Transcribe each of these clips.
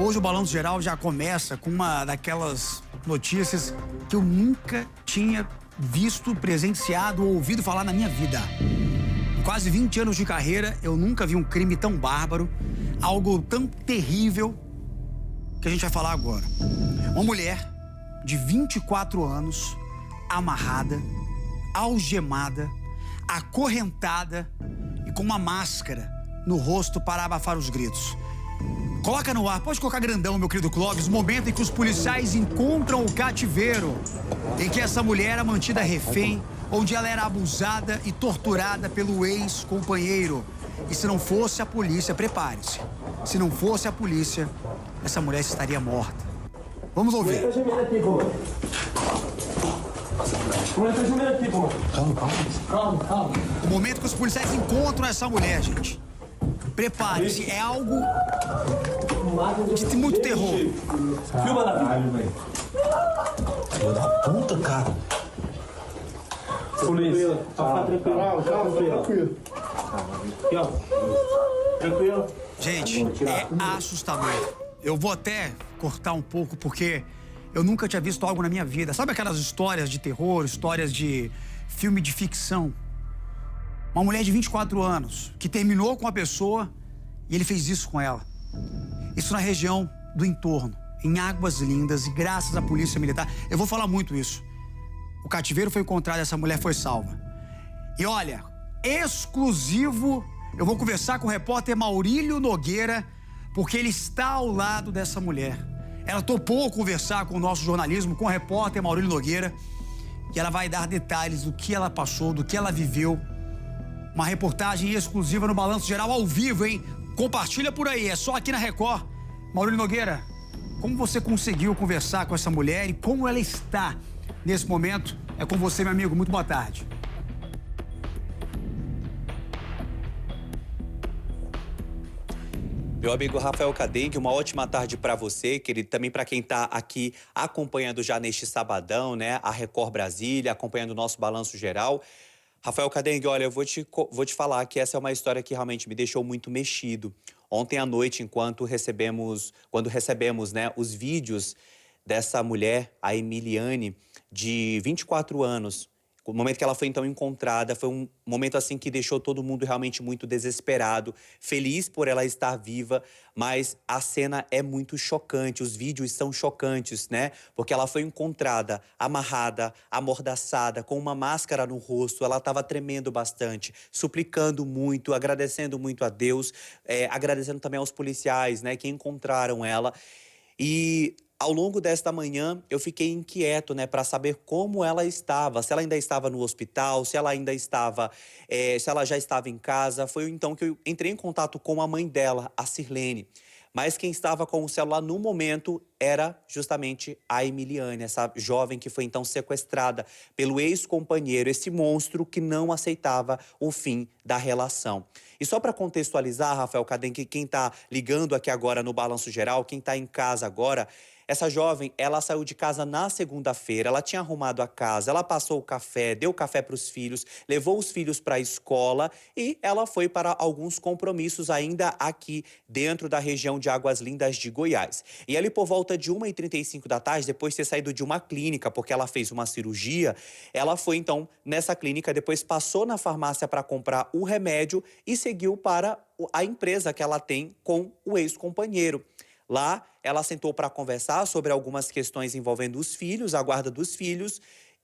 Hoje o Balanço Geral já começa com uma daquelas notícias que eu nunca tinha visto, presenciado ou ouvido falar na minha vida. Em quase 20 anos de carreira, eu nunca vi um crime tão bárbaro, algo tão terrível que a gente vai falar agora. Uma mulher de 24 anos, amarrada, algemada, acorrentada e com uma máscara no rosto para abafar os gritos. Coloca no ar, pode colocar grandão, meu querido Clóvis, o momento em que os policiais encontram o cativeiro, em que essa mulher era mantida refém, onde ela era abusada e torturada pelo ex-companheiro. E se não fosse a polícia, prepare-se, se não fosse a polícia, essa mulher estaria morta. Vamos ouvir. Calma. O momento que os policiais encontram essa mulher, gente. Prepare-se, é algo de muito terror. Filma na velho. Filha da puta, cara. Polícia. Tranquilo. Aqui, ó. Tranquilo. Gente, é assustador. Eu vou até cortar um pouco, porque eu nunca tinha visto algo na minha vida. Sabe aquelas histórias de terror, histórias de filme de ficção? Uma mulher de 24 anos que terminou com a pessoa e ele fez isso com ela. Isso na região do entorno, em Águas Lindas, e graças à polícia militar. Eu vou falar muito isso. O cativeiro foi encontrado e essa mulher foi salva. E olha, exclusivo, eu vou conversar com o repórter Maurílio Nogueira, porque ele está ao lado dessa mulher. Ela topou conversar com o nosso jornalismo, com o repórter Maurílio Nogueira, e ela vai dar detalhes do que ela passou, do que ela viveu. Uma reportagem exclusiva no Balanço Geral ao vivo, hein? Compartilha por aí, é só aqui na Record. Maurílio Nogueira, como você conseguiu conversar com essa mulher e como ela está nesse momento? É com você, meu amigo. Muito boa tarde. Meu amigo Rafael Cadengue, uma ótima tarde para você, querido, também para quem está aqui acompanhando já neste sabadão, né, a Record Brasília, acompanhando o nosso Balanço Geral. Rafael Cadengue, olha, eu vou te falar que essa é uma história que realmente me deixou muito mexido. Ontem à noite, quando recebemos, né, os vídeos dessa mulher, a Emiliane, de 24 anos, o momento que ela foi então encontrada, foi um momento assim que deixou todo mundo realmente muito desesperado, feliz por ela estar viva, mas a cena é muito chocante, os vídeos são chocantes, né? Porque ela foi encontrada amarrada, amordaçada, com uma máscara no rosto, ela estava tremendo bastante, suplicando muito, agradecendo muito a Deus, agradecendo também aos policiais, né, que encontraram ela. E ao longo desta manhã, eu fiquei inquieto, né, para saber como ela estava, se ela ainda estava no hospital, se ela ainda estava, se ela já estava em casa. Foi então que eu entrei em contato com a mãe dela, a Sirlene. Mas quem estava com o celular no momento era justamente a Emiliane, essa jovem que foi então sequestrada pelo ex-companheiro, esse monstro que não aceitava o fim da relação. E só para contextualizar, Rafael Cadengue, quem está ligando aqui agora no Balanço Geral, quem está em casa agora, essa jovem, ela saiu de casa na segunda-feira, ela tinha arrumado a casa, ela passou o café, deu café para os filhos, levou os filhos para a escola e ela foi para alguns compromissos ainda aqui dentro da região de Águas Lindas de Goiás. E ali por volta de 1h35 da tarde, depois de ter saído de uma clínica, porque ela fez uma cirurgia, ela foi então nessa clínica, depois passou na farmácia para comprar o remédio e seguiu para a empresa que ela tem com o ex-companheiro. Lá, ela sentou para conversar sobre algumas questões envolvendo os filhos, a guarda dos filhos.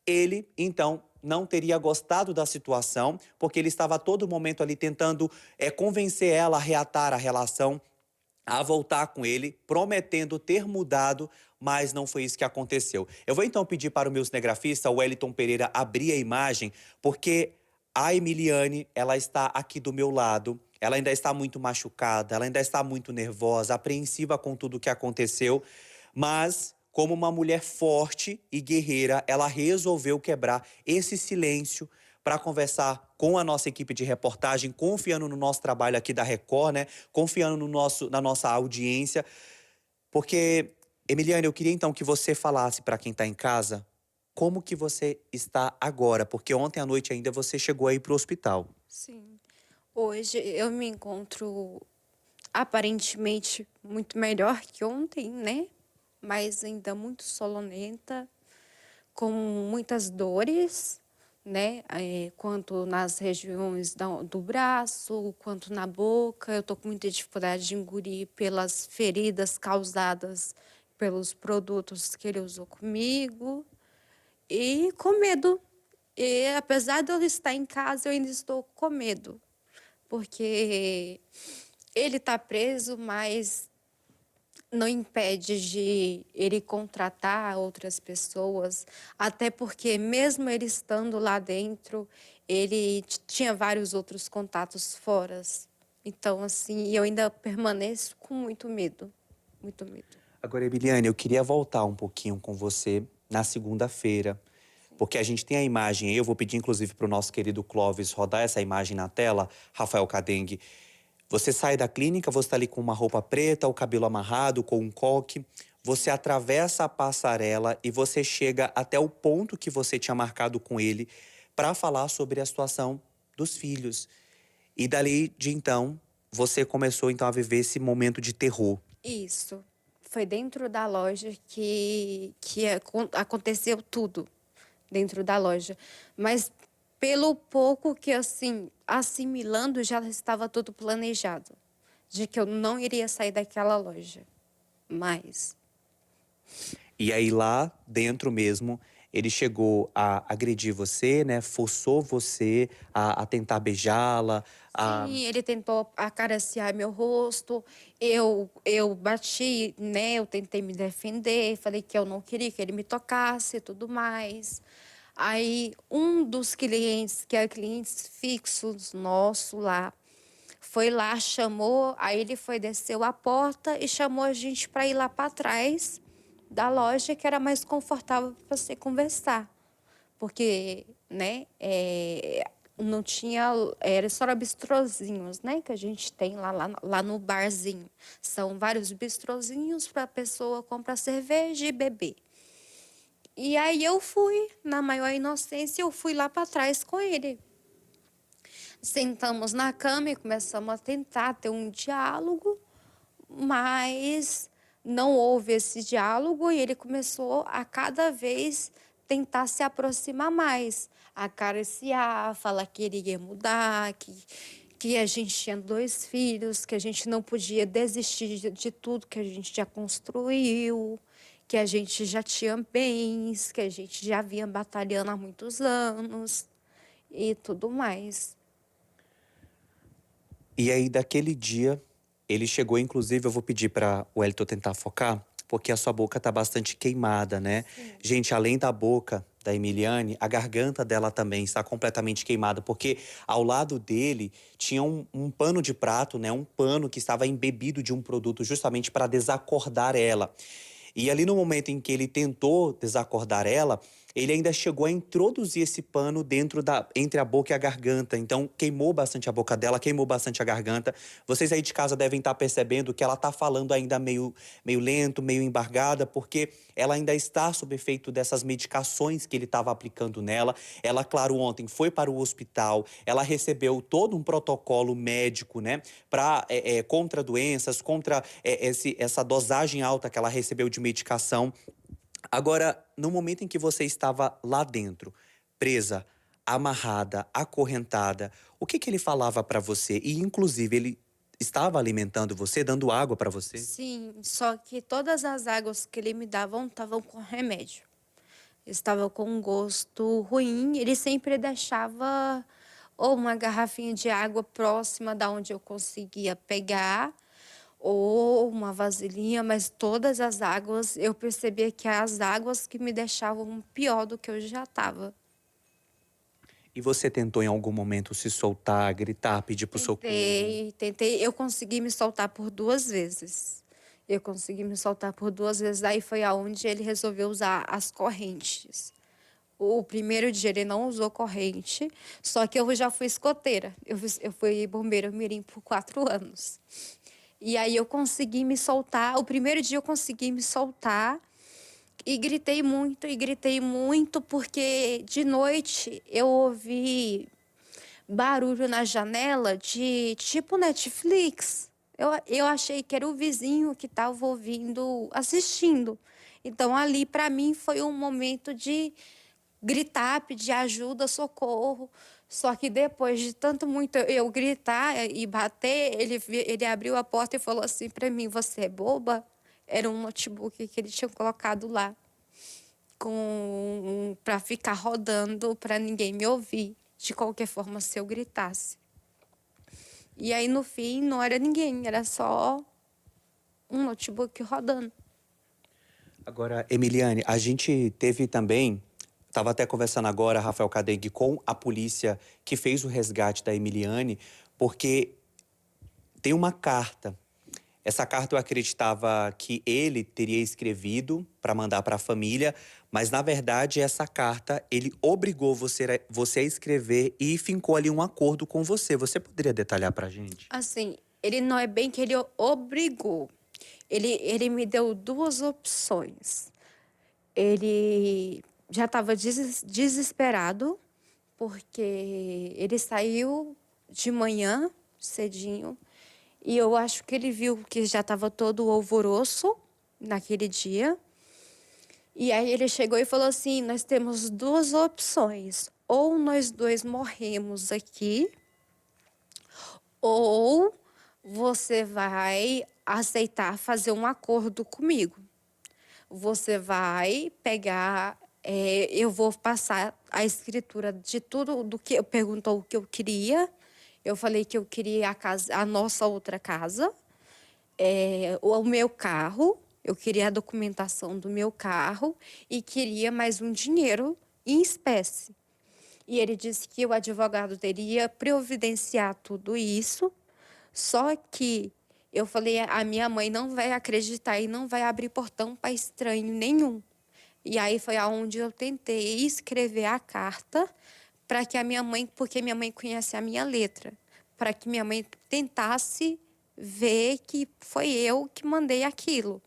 Ele, então, não teria gostado da situação, porque ele estava a todo momento ali tentando convencer ela a reatar a relação, a voltar com ele, prometendo ter mudado, mas não foi isso que aconteceu. Eu vou então pedir para o meu cinegrafista, o Wellington Pereira, abrir a imagem, porque a Emiliane, ela está aqui do meu lado. Ela ainda está muito machucada, ela ainda está muito nervosa, apreensiva com tudo o que aconteceu, mas como uma mulher forte e guerreira, ela resolveu quebrar esse silêncio para conversar com a nossa equipe de reportagem, confiando no nosso trabalho aqui da Record, né? Confiando na nossa audiência. Porque, Emiliane, eu queria então que você falasse para quem está em casa como que você está agora, porque ontem à noite ainda você chegou aí para o hospital. Sim. Hoje eu me encontro aparentemente muito melhor que ontem, né? Mas ainda muito sonolenta, com muitas dores, né? Quanto nas regiões do braço, quanto na boca. Eu tô com muita dificuldade de engolir pelas feridas causadas pelos produtos que ele usou comigo. E com medo. E apesar de eu estar em casa, eu ainda estou com medo. Porque ele está preso, mas não impede de ele contratar outras pessoas, até porque mesmo ele estando lá dentro, ele tinha vários outros contatos fora. Então, assim, eu ainda permaneço com muito medo, muito medo. Agora, Emiliane, eu queria voltar um pouquinho com você na segunda-feira, porque a gente tem a imagem aí, eu vou pedir inclusive para o nosso querido Clóvis rodar essa imagem na tela, Rafael Cadengue. Você sai da clínica, você está ali com uma roupa preta, o cabelo amarrado, com um coque. Você atravessa a passarela e você chega até o ponto que você tinha marcado com ele para falar sobre a situação dos filhos. E dali de então, você começou então a viver esse momento de terror. Isso. Foi dentro da loja que aconteceu tudo. Dentro da loja. Mas pelo pouco que, assim, assimilando, já estava tudo planejado. De que eu não iria sair daquela loja. Mas... E aí lá dentro mesmo, ele chegou a agredir você, né? Forçou você a tentar beijá-la. Sim, ele tentou acariciar meu rosto, eu bati, né? Eu tentei me defender, falei que eu não queria que ele me tocasse e tudo mais. Aí, um dos clientes, que é clientes fixos nosso lá, foi lá, chamou, aí ele foi, desceu a porta e chamou a gente para ir lá para trás da loja, que era mais confortável para você conversar. Porque, né, não tinha, era só bistrozinhos, né, que a gente tem lá no barzinho. São vários bistrozinhos para a pessoa comprar cerveja e beber. E aí eu fui, na maior inocência, eu fui lá para trás com ele. Sentamos na cama e começamos a tentar ter um diálogo, mas não houve esse diálogo e ele começou a cada vez tentar se aproximar mais, acariciar, falar que ele ia mudar, que a gente tinha 2 filhos, que a gente não podia desistir de tudo que a gente já construiu, que a gente já tinha bens, que a gente já vinha batalhando há muitos anos e tudo mais. E aí, daquele dia, ele chegou, inclusive, eu vou pedir para o Wellington tentar focar, porque a sua boca tá bastante queimada, né? Sim. Gente, além da boca da Emiliane, a garganta dela também está completamente queimada, porque ao lado dele tinha um pano de prato, né? Um pano que estava embebido de um produto justamente para desacordar ela. E ali no momento em que ele tentou desacordar ela, ele ainda chegou a introduzir esse pano entre a boca e a garganta. Então, queimou bastante a boca dela, queimou bastante a garganta. Vocês aí de casa devem estar percebendo que ela está falando ainda meio lento, meio embargada, porque ela ainda está sob efeito dessas medicações que ele estava aplicando nela. Ela, claro, ontem foi para o hospital, ela recebeu todo um protocolo médico, né, contra doenças, contra essa dosagem alta que ela recebeu de medicação. Agora, no momento em que você estava lá dentro, presa, amarrada, acorrentada, o que ele falava para você? E, inclusive, ele estava alimentando você, dando água para você? Sim, só que todas as águas que ele me davam estavam com remédio. Estava com um gosto ruim. Ele sempre deixava ou uma garrafinha de água próxima da onde eu conseguia pegar, ou uma vasilhinha, mas todas as águas, eu percebia que as águas que me deixavam pior do que eu já estava. E você tentou em algum momento se soltar, gritar, pedir por socorro? Tentei. Eu consegui me soltar por 2 vezes. Eu consegui me soltar por 2 vezes. Aí foi aonde ele resolveu usar as correntes. O primeiro dia ele não usou corrente, só que eu já fui escoteira. Eu fui bombeiro mirim por 4 anos. E aí eu consegui me soltar. O primeiro dia eu consegui me soltar e gritei muito, porque de noite eu ouvi barulho na janela de tipo Netflix. Eu achei que era o vizinho que estava ouvindo, assistindo. Então, ali, para mim, foi um momento de gritar, pedir ajuda, socorro. Só que depois de tanto muito eu gritar e bater, ele abriu a porta e falou assim para mim: "Você é boba?" Era um notebook que ele tinha colocado lá para ficar rodando, para ninguém me ouvir, de qualquer forma, se eu gritasse. E aí, no fim, não era ninguém, era só um notebook rodando. Agora, Emiliane, a gente teve também, estava até conversando agora, Rafael Cadengue, com a polícia que fez o resgate da Emiliane, porque tem uma carta. Essa carta eu acreditava que ele teria escrevido para mandar para a família, mas na verdade essa carta ele obrigou você a escrever e fincou ali um acordo com você. Você poderia detalhar para a gente? Assim, ele não é bem que ele obrigou. Ele me deu duas opções. Ele já estava desesperado, porque ele saiu de manhã, cedinho, e eu acho que ele viu que já estava todo o alvoroço naquele dia. E aí ele chegou e falou assim: "Nós temos duas opções. Ou nós dois morremos aqui, ou você vai aceitar fazer um acordo comigo. Você vai pegar, eu vou passar a escritura de tudo do que perguntou o que eu queria. Eu falei que eu queria a nossa outra casa, o meu carro, eu queria a documentação do meu carro e queria mais um dinheiro em espécie." E ele disse que o advogado dele ia providenciar tudo isso, só que eu falei: "A minha mãe não vai acreditar e não vai abrir portão para estranho nenhum." E aí foi aonde eu tentei escrever a carta para que a minha mãe, porque minha mãe conhece a minha letra, para que minha mãe tentasse ver que foi eu que mandei aquilo.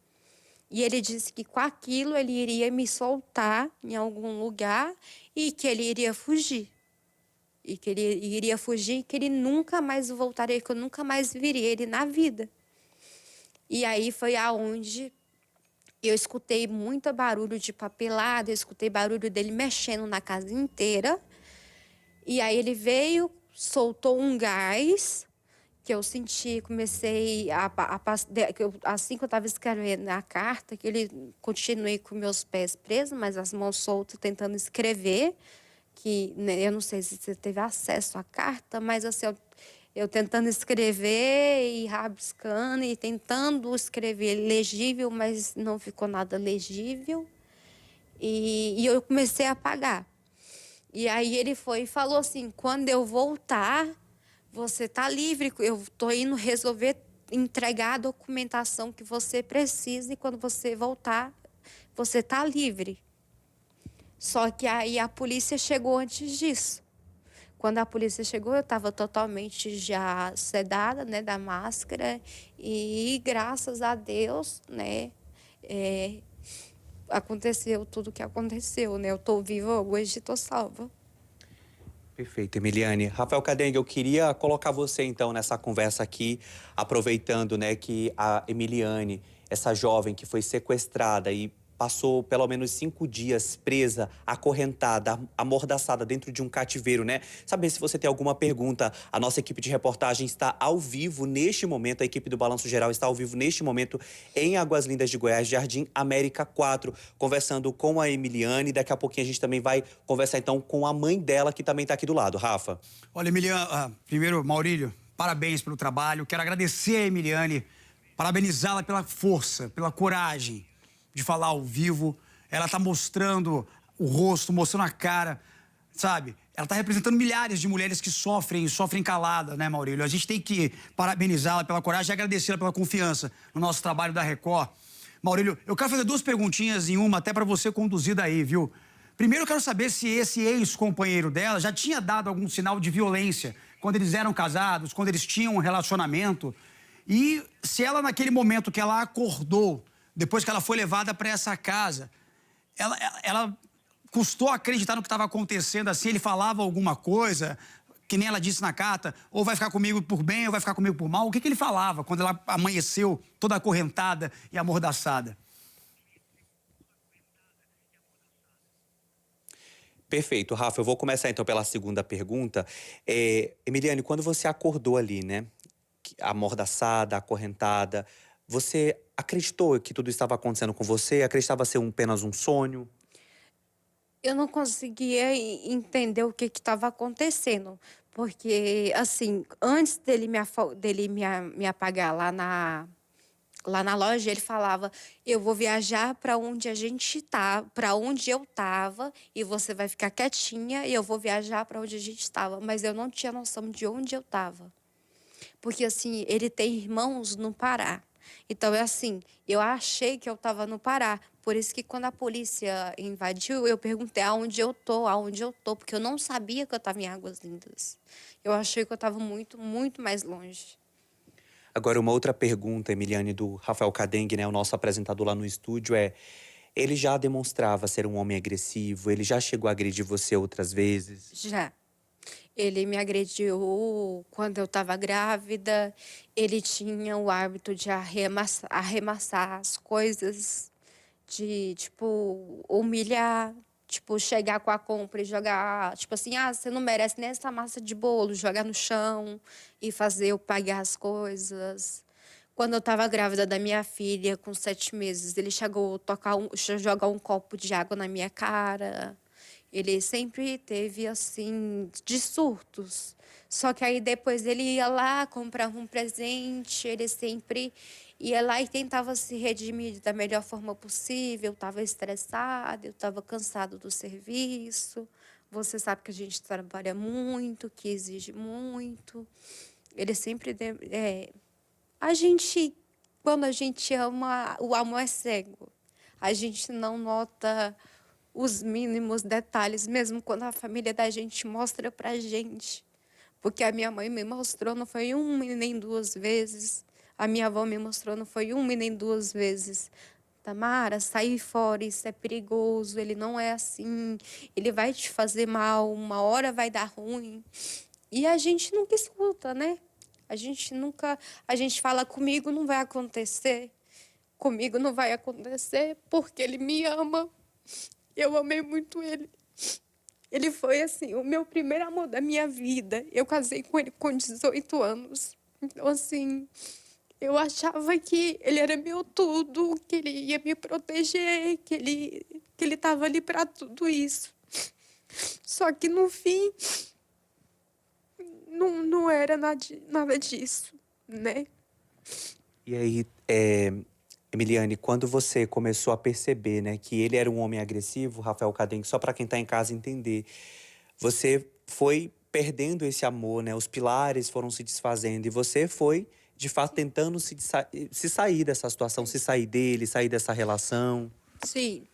E ele disse que com aquilo ele iria me soltar em algum lugar e que ele iria fugir. E que ele iria fugir e que ele nunca mais voltaria, que eu nunca mais viria ele na vida. E aí foi aonde eu escutei muito barulho de papelada, eu escutei barulho dele mexendo na casa inteira. E aí ele veio, soltou um gás que eu senti, comecei assim que eu estava escrevendo a carta, que ele continuei com meus pés presos, mas as mãos soltas, tentando escrever, que né, eu não sei se você teve acesso à carta, mas assim, eu tentando escrever e rabiscando e tentando escrever legível, mas não ficou nada legível. E eu comecei a apagar. E aí ele foi e falou assim: "Quando eu voltar, você está livre, eu estou indo resolver, entregar a documentação que você precisa e quando você voltar, você está livre." Só que aí a polícia chegou antes disso. Quando a polícia chegou, eu estava totalmente já sedada, né, da máscara, e graças a Deus, né, aconteceu tudo o que aconteceu, né? Eu estou viva hoje, estou salva. Perfeito, Emiliane. Rafael Cadengue, eu queria colocar você, então, nessa conversa aqui, aproveitando, né, que a Emiliane, essa jovem que foi sequestrada e passou pelo menos 5 dias presa, acorrentada, amordaçada dentro de um cativeiro, né? Saber se você tem alguma pergunta. A nossa equipe de reportagem está ao vivo neste momento, a equipe do Balanço Geral está ao vivo neste momento em Águas Lindas de Goiás, Jardim América 4, conversando com a Emiliane. Daqui a pouquinho a gente também vai conversar então com a mãe dela, que também está aqui do lado. Rafa. Olha, Emiliane, primeiro, Maurílio, parabéns pelo trabalho. Quero agradecer a Emiliane, parabenizá-la pela força, pela coragem de falar ao vivo. Ela tá mostrando o rosto, mostrando a cara, sabe? Ela tá representando milhares de mulheres que sofrem calada, né, Maurílio? A gente tem que parabenizá-la pela coragem e agradecê-la pela confiança no nosso trabalho da Record. Maurílio, eu quero fazer 2 perguntinhas em uma, até para você conduzir daí, viu? Primeiro, eu quero saber se esse ex-companheiro dela já tinha dado algum sinal de violência quando eles eram casados, quando eles tinham um relacionamento. E se ela, naquele momento que ela acordou, depois que ela foi levada para essa casa, ela custou acreditar no que estava acontecendo assim? Ele falava alguma coisa? que nem ela disse na carta, ou vai ficar comigo por bem ou vai ficar comigo por mal. O que ele falava quando ela amanheceu toda acorrentada e amordaçada? Perfeito, Rafa. Eu vou começar então pela segunda pergunta. Emiliane, quando você acordou ali, né, amordaçada, acorrentada, você acreditou que tudo estava acontecendo com você? Acreditava ser apenas um sonho? Eu não conseguia entender o que estava acontecendo, porque, assim, antes dele me apagar lá na loja, ele falava: eu vou viajar para onde a gente tá, para onde eu tava, e você vai ficar quietinha, e eu vou viajar para onde a gente estava. Mas eu não tinha noção de onde eu tava. Porque, assim, ele tem irmãos no Pará. Então, é assim, eu achei que eu estava no Pará. Por isso que quando a polícia invadiu, eu perguntei aonde eu tô, porque eu não sabia que eu estava em Águas Lindas. Eu achei que eu estava muito, muito mais longe. Agora, uma outra pergunta, Emiliane, do Rafael Cadengue, né, o nosso apresentador lá no estúdio, ele já demonstrava ser um homem agressivo? Ele já chegou a agredir você outras vezes? Já. Ele me agrediu quando eu estava grávida. Ele tinha o hábito de arremessar as coisas, de, tipo, humilhar. Tipo, chegar com a compra e jogar, tipo assim, você não merece nem essa massa de bolo, jogar no chão e fazer eu pagar as coisas. Quando eu estava grávida da minha filha, com 7 meses, ele chegou a jogar um copo de água na minha cara. Ele sempre teve, assim, de surtos. Só que aí depois ele ia lá, comprava um presente, ele sempre ia lá e tentava se redimir da melhor forma possível. Eu estava estressada, eu estava cansado do serviço. Você sabe que a gente trabalha muito, que exige muito. Ele sempre... A gente, quando a gente ama, o amor é cego. A gente não nota os mínimos detalhes, mesmo quando a família da gente mostra pra gente. Porque a minha mãe me mostrou, não foi uma e nem 2 vezes. A minha avó me mostrou, não foi uma e nem 2 vezes. Tamara, sai fora, isso é perigoso, ele não é assim, ele vai te fazer mal, uma hora vai dar ruim. E a gente nunca escuta, né? A gente fala: comigo não vai acontecer. Comigo não vai acontecer porque ele me ama. Eu amei muito ele. Ele foi, assim, o meu primeiro amor da minha vida. Eu casei com ele com 18 anos. Então, assim, eu achava que ele era meu tudo, que ele ia me proteger, que ele estava ali para tudo isso. Só que, no fim, não era nada disso, né? E aí, Emiliane, quando você começou a perceber, né, que ele era um homem agressivo, Rafael Cadengue, só para quem está em casa entender, você foi perdendo esse amor, né? Os pilares foram se desfazendo e você foi, de fato, tentando se sair dessa situação, se sair dele, sair dessa relação. Sim.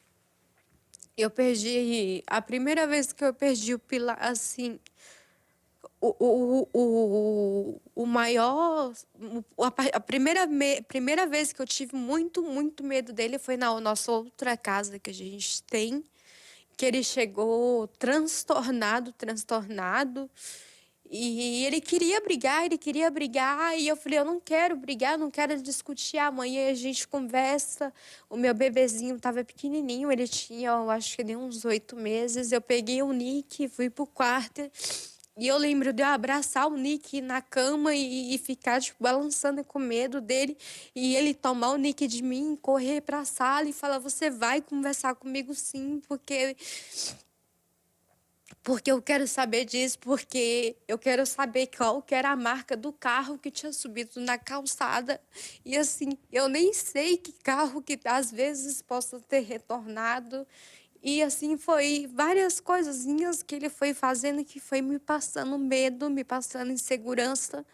Eu perdi... A primeira vez que eu perdi o pilar, assim... O maior... A primeira vez que eu tive muito, muito medo dele foi na nossa outra casa que a gente tem, que ele chegou transtornado, e ele queria brigar, e eu falei: eu não quero brigar, não quero discutir, amanhã a gente conversa. O meu bebezinho estava pequenininho, ele tinha, eu acho que nem uns 8 meses, eu peguei o Nick, fui pro quarto, e eu lembro de eu abraçar o Nick na cama e ficar, tipo, balançando com medo dele, e ele tomar o Nick de mim, correr pra sala e falar: você vai conversar comigo sim, porque eu quero saber disso, porque eu quero saber qual que era a marca do carro que tinha subido na calçada. E, assim, eu nem sei que carro que às vezes possa ter retornado. E, assim, foi várias coisinhas que ele foi fazendo que foi me passando medo, me passando insegurança,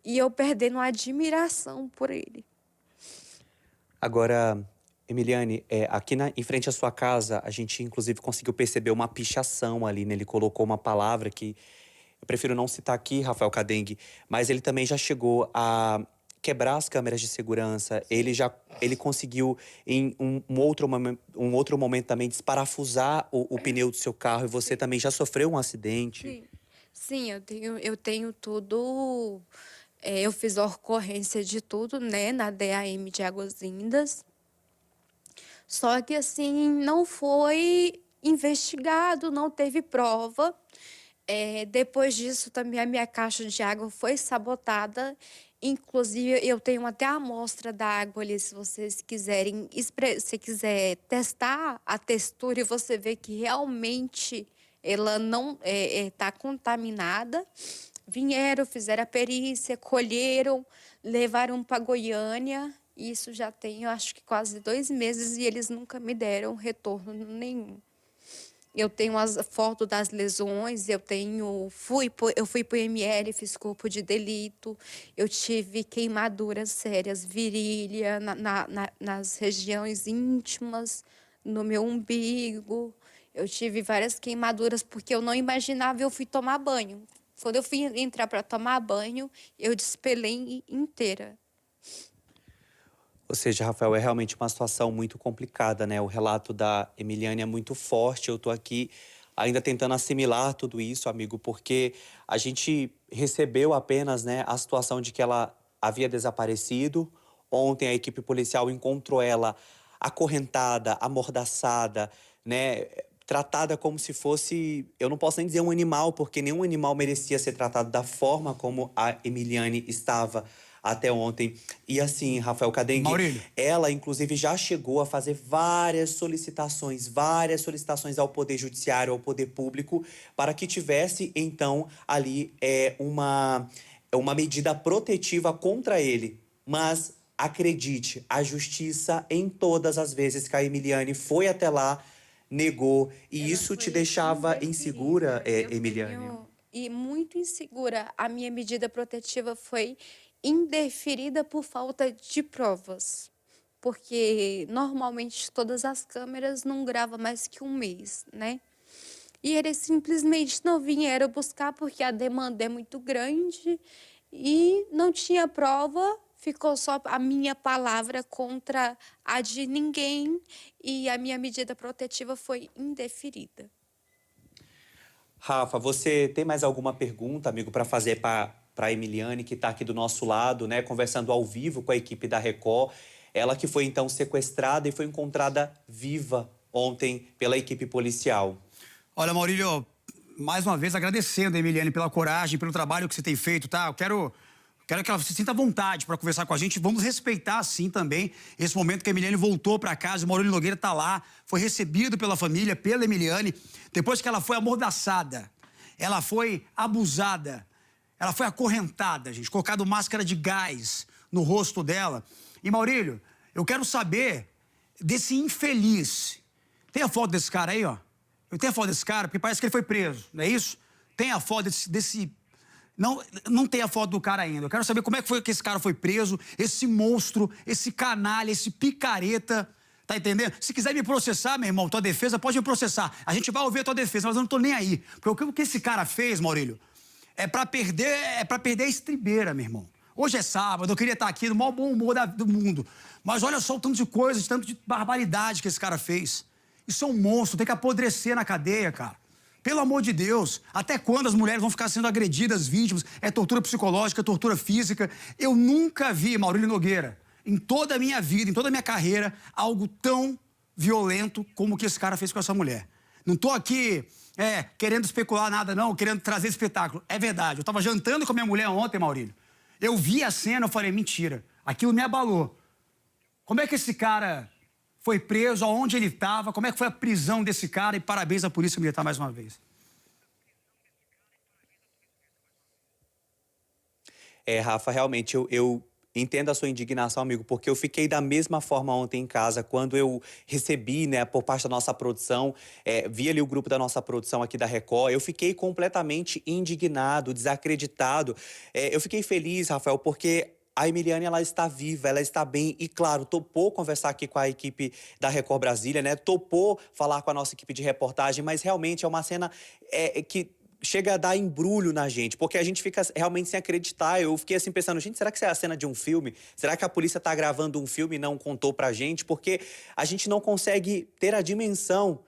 e eu perdendo a admiração por ele. Agora, Emiliane, aqui em frente à sua casa, a gente inclusive conseguiu perceber uma pichação ali, né? Ele colocou uma palavra que eu prefiro não citar aqui, Rafael Cadengue, mas ele também já chegou a quebrar as câmeras de segurança. Ele conseguiu, em um outro momento também, desparafusar o pneu do seu carro, e você também já sofreu um acidente. Sim. Sim, eu tenho tudo. Eu fiz a ocorrência de tudo, né, na DAM de Águas Lindas. Só que, assim, não foi investigado, não teve prova. Depois disso, também a minha caixa de água foi sabotada. Inclusive, eu tenho até a amostra da água ali, se vocês quiserem, se quiser testar a textura e você ver que realmente ela não está contaminada. Vieram, fizeram a perícia, colheram, levaram para Goiânia. Isso já tem, eu acho que quase 2 meses e eles nunca me deram retorno nenhum. Eu tenho as fotos das lesões, eu fui para o ML, fiz corpo de delito, eu tive queimaduras sérias, virilha, nas regiões íntimas, no meu umbigo. Eu tive várias queimaduras porque eu não imaginava, eu fui tomar banho. Quando eu fui entrar para tomar banho, eu despelei inteira. Ou seja, Rafael, é realmente uma situação muito complicada, né? O relato da Emiliane é muito forte. Eu tô aqui ainda tentando assimilar tudo isso, amigo, porque a gente recebeu apenas, né, a situação de que ela havia desaparecido. Ontem a equipe policial encontrou ela acorrentada, amordaçada, né? Tratada como se fosse, eu não posso nem dizer um animal, porque nenhum animal merecia ser tratado da forma como a Emiliane estava até ontem. E assim, Rafael Cadengue, Maurílio. ela inclusive já chegou a fazer várias solicitações ao Poder Judiciário, ao Poder Público, para que tivesse então ali uma medida protetiva contra ele. Mas acredite, a justiça, em todas as vezes que a Emiliane foi até lá, negou. E Ela isso te foi deixava indeferida. insegura, Emiliane? E muito insegura. A minha medida protetiva foi indeferida por falta de provas. Porque normalmente todas as câmeras não gravam mais que 1 mês, né? E eles simplesmente não vieram buscar porque a demanda é muito grande e não tinha prova, ficou só a minha palavra contra a de ninguém e a minha medida protetiva foi indeferida. Rafa, você tem mais alguma pergunta, amigo, para fazer para a Emiliane, que está aqui do nosso lado, né, conversando ao vivo com a equipe da Record? Ela que foi, então, sequestrada e foi encontrada viva ontem pela equipe policial. Olha, Maurílio, mais uma vez agradecendo a Emiliane pela coragem, pelo trabalho que você tem feito, tá? Eu quero que ela se sinta à vontade para conversar com a gente. Vamos respeitar, sim, também esse momento que a Emiliane voltou para casa. O Maurílio Nogueira está lá, foi recebido pela família, pela Emiliane. Depois que ela foi amordaçada, ela foi abusada, ela foi acorrentada, gente, colocado máscara de gás no rosto dela. E, Maurílio, eu quero saber desse infeliz. Tem a foto desse cara aí, ó? Eu tenho a foto desse cara, porque parece que ele foi preso, não é isso? Tem a foto desse... Não tem a foto do cara ainda. Eu quero saber como é que foi que esse cara foi preso, esse monstro, esse canalha, esse picareta, tá entendendo? Se quiser me processar, meu irmão, tua defesa, pode me processar. A gente vai ouvir a tua defesa, mas eu não tô nem aí. Porque o que esse cara fez, Maurílio, é pra perder a estribeira, meu irmão. Hoje é sábado, eu queria estar aqui no maior bom humor do mundo. Mas olha só o tanto de coisas, tanto de barbaridade que esse cara fez. Isso é um monstro, tem que apodrecer na cadeia, cara. Pelo amor de Deus, até quando as mulheres vão ficar sendo agredidas, vítimas? É tortura psicológica, tortura física. Eu nunca vi, Maurílio Nogueira, em toda a minha vida, em toda a minha carreira, algo tão violento como o que esse cara fez com essa mulher. Não tô aqui querendo especular nada, não, querendo trazer espetáculo. É verdade, eu tava jantando com a minha mulher ontem, Maurílio. Eu vi a cena, eu falei, mentira, aquilo me abalou. Como é que esse cara foi preso, aonde ele estava, como é que foi a prisão desse cara e parabéns à Polícia Militar mais uma vez. Rafa, realmente eu entendo a sua indignação, amigo, porque eu fiquei da mesma forma ontem em casa, quando eu recebi, né, por parte da nossa produção, vi ali o grupo da nossa produção aqui da Record, eu fiquei completamente indignado, desacreditado. Eu fiquei feliz, Rafael, porque a Emiliane, ela está viva, ela está bem e, claro, topou conversar aqui com a equipe da Record Brasília, né? Topou falar com a nossa equipe de reportagem, mas realmente é uma cena que chega a dar embrulho na gente, porque a gente fica realmente sem acreditar. Eu fiquei assim pensando, gente, será que isso é a cena de um filme? Será que a polícia está gravando um filme e não contou pra gente? Porque a gente não consegue ter a dimensão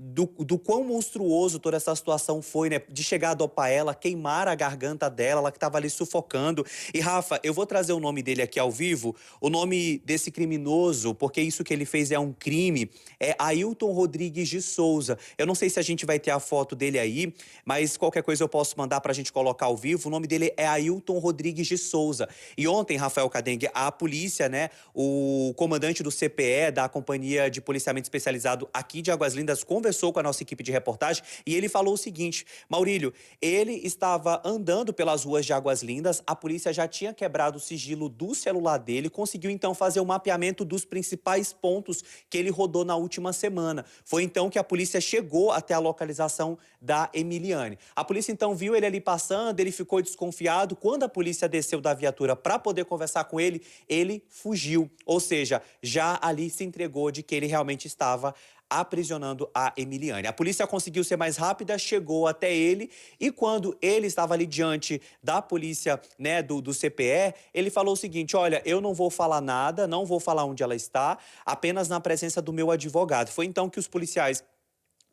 do quão monstruoso toda essa situação foi, né? De chegar a dopar ela, queimar a garganta dela, ela que estava ali sufocando. E, Rafa, eu vou trazer o nome dele aqui ao vivo, o nome desse criminoso, porque isso que ele fez é um crime, é Ailton Rodrigues de Souza. Eu não sei se a gente vai ter a foto dele aí, mas qualquer coisa eu posso mandar pra gente colocar ao vivo. O nome dele é Ailton Rodrigues de Souza. E ontem, Rafael Cadengue, a polícia, né, o comandante do CPE, da Companhia de Policiamento Especializado aqui de Águas Lindas, conversou com a nossa equipe de reportagem e ele falou o seguinte: Maurílio, ele estava andando pelas ruas de Águas Lindas, a polícia já tinha quebrado o sigilo do celular dele, conseguiu então fazer o mapeamento dos principais pontos que ele rodou na última semana. Foi então que a polícia chegou até a localização da Emiliane. A polícia então viu ele ali passando, ele ficou desconfiado. Quando a polícia desceu da viatura para poder conversar com ele, ele fugiu. Ou seja, já ali se entregou de que ele realmente estava aprisionando a Emiliane. A polícia conseguiu ser mais rápida, chegou até ele e quando ele estava ali diante da polícia, né, do CPE, ele falou o seguinte: olha, eu não vou falar nada, não vou falar onde ela está, apenas na presença do meu advogado. Foi então que os policiais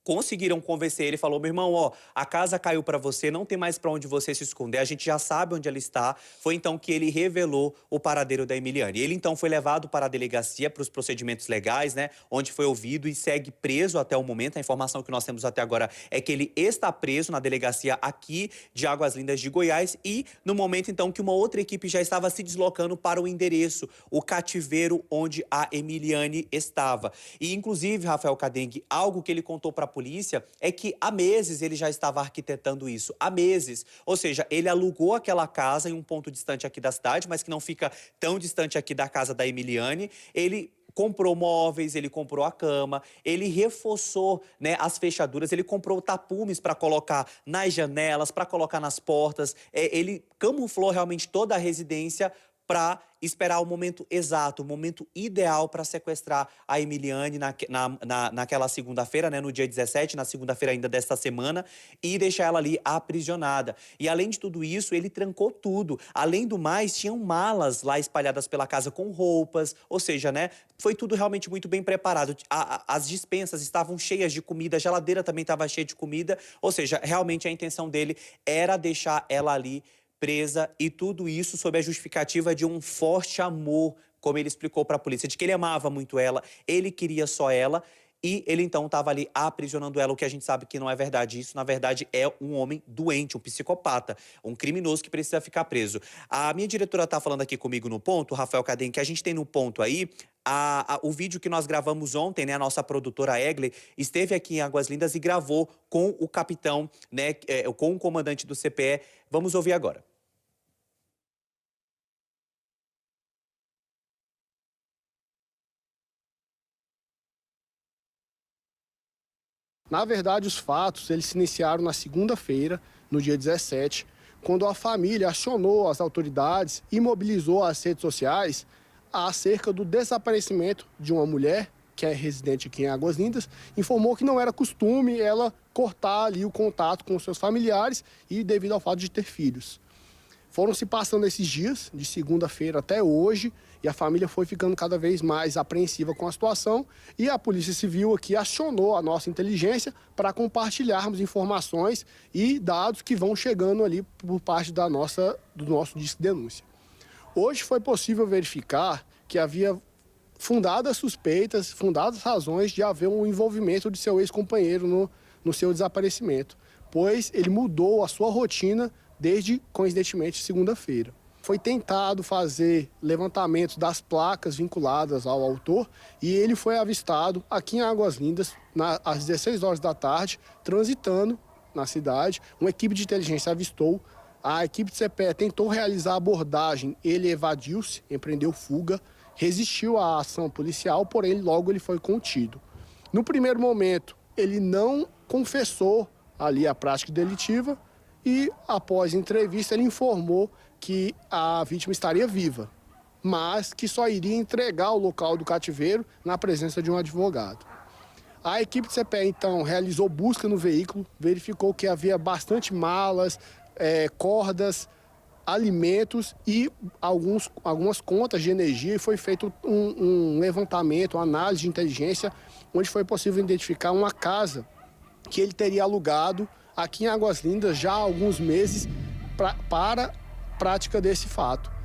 conseguiram convencer ele, falou: meu irmão, ó, a casa caiu para você, não tem mais para onde você se esconder, a gente já sabe onde ela está. Foi então que ele revelou o paradeiro da Emiliane. Ele então foi levado para a delegacia para os procedimentos legais, né, onde foi ouvido e segue preso até o momento. A informação que nós temos até agora é que ele está preso na delegacia aqui de Águas Lindas de Goiás e no momento então que uma outra equipe já estava se deslocando para o endereço, o cativeiro onde a Emiliane estava. E inclusive, Rafael Cadengue, algo que ele contou para a polícia é que há meses ele já estava arquitetando isso, há meses. Ou seja, ele alugou aquela casa em um ponto distante aqui da cidade, mas que não fica tão distante aqui da casa da Emiliane. Ele comprou móveis, ele comprou a cama, ele reforçou, né, as fechaduras, ele comprou tapumes para colocar nas janelas, para colocar nas portas. Ele camuflou realmente toda a residência para esperar o momento exato, o momento ideal para sequestrar a Emiliane naquela segunda-feira, né, no dia 17, na segunda-feira ainda desta semana, e deixar ela ali aprisionada. E além de tudo isso, ele trancou tudo. Além do mais, tinham malas lá espalhadas pela casa com roupas, ou seja, né, foi tudo realmente muito bem preparado. As despensas estavam cheias de comida, a geladeira também estava cheia de comida, ou seja, realmente a intenção dele era deixar ela ali presa, e tudo isso sob a justificativa de um forte amor, como ele explicou para a polícia, de que ele amava muito ela, ele queria só ela, e ele então estava ali aprisionando ela, o que a gente sabe que não é verdade. Isso, na verdade, é um homem doente, um psicopata, um criminoso que precisa ficar preso. A minha diretora está falando aqui comigo no ponto, Rafael Cadengue, que a gente tem no ponto aí o vídeo que nós gravamos ontem, né? A nossa produtora Egli esteve aqui em Águas Lindas e gravou com o capitão, né? Com o comandante do CPE. Vamos ouvir agora. Na verdade, os fatos eles se iniciaram na segunda-feira, no dia 17, quando a família acionou as autoridades e mobilizou as redes sociais acerca do desaparecimento de uma mulher que é residente aqui em Águas Lindas, informou que não era costume ela cortar ali o contato com os seus familiares e devido ao fato de ter filhos. Foram se passando esses dias, de segunda-feira até hoje, e a família foi ficando cada vez mais apreensiva com a situação e a Polícia Civil aqui acionou a nossa inteligência para compartilharmos informações e dados que vão chegando ali por parte do nosso disque de denúncia. Hoje foi possível verificar que havia fundadas suspeitas, fundadas razões de haver um envolvimento de seu ex-companheiro no seu desaparecimento, pois ele mudou a sua rotina desde, coincidentemente, segunda-feira. Foi tentado fazer levantamento das placas vinculadas ao autor e ele foi avistado aqui em Águas Lindas, às 16 horas da tarde, transitando na cidade. Uma equipe de inteligência avistou, a equipe de CPE tentou realizar a abordagem, ele evadiu-se, empreendeu fuga, resistiu à ação policial, porém logo ele foi contido. No primeiro momento, ele não confessou ali a prática delitiva e, após entrevista, ele informou que a vítima estaria viva, mas que só iria entregar o local do cativeiro na presença de um advogado. A equipe de CPE, então, realizou busca no veículo, verificou que havia bastante malas, cordas, alimentos e algumas contas de energia e foi feito um levantamento, uma análise de inteligência, onde foi possível identificar uma casa que ele teria alugado aqui em Águas Lindas já há alguns meses para prática desse fato.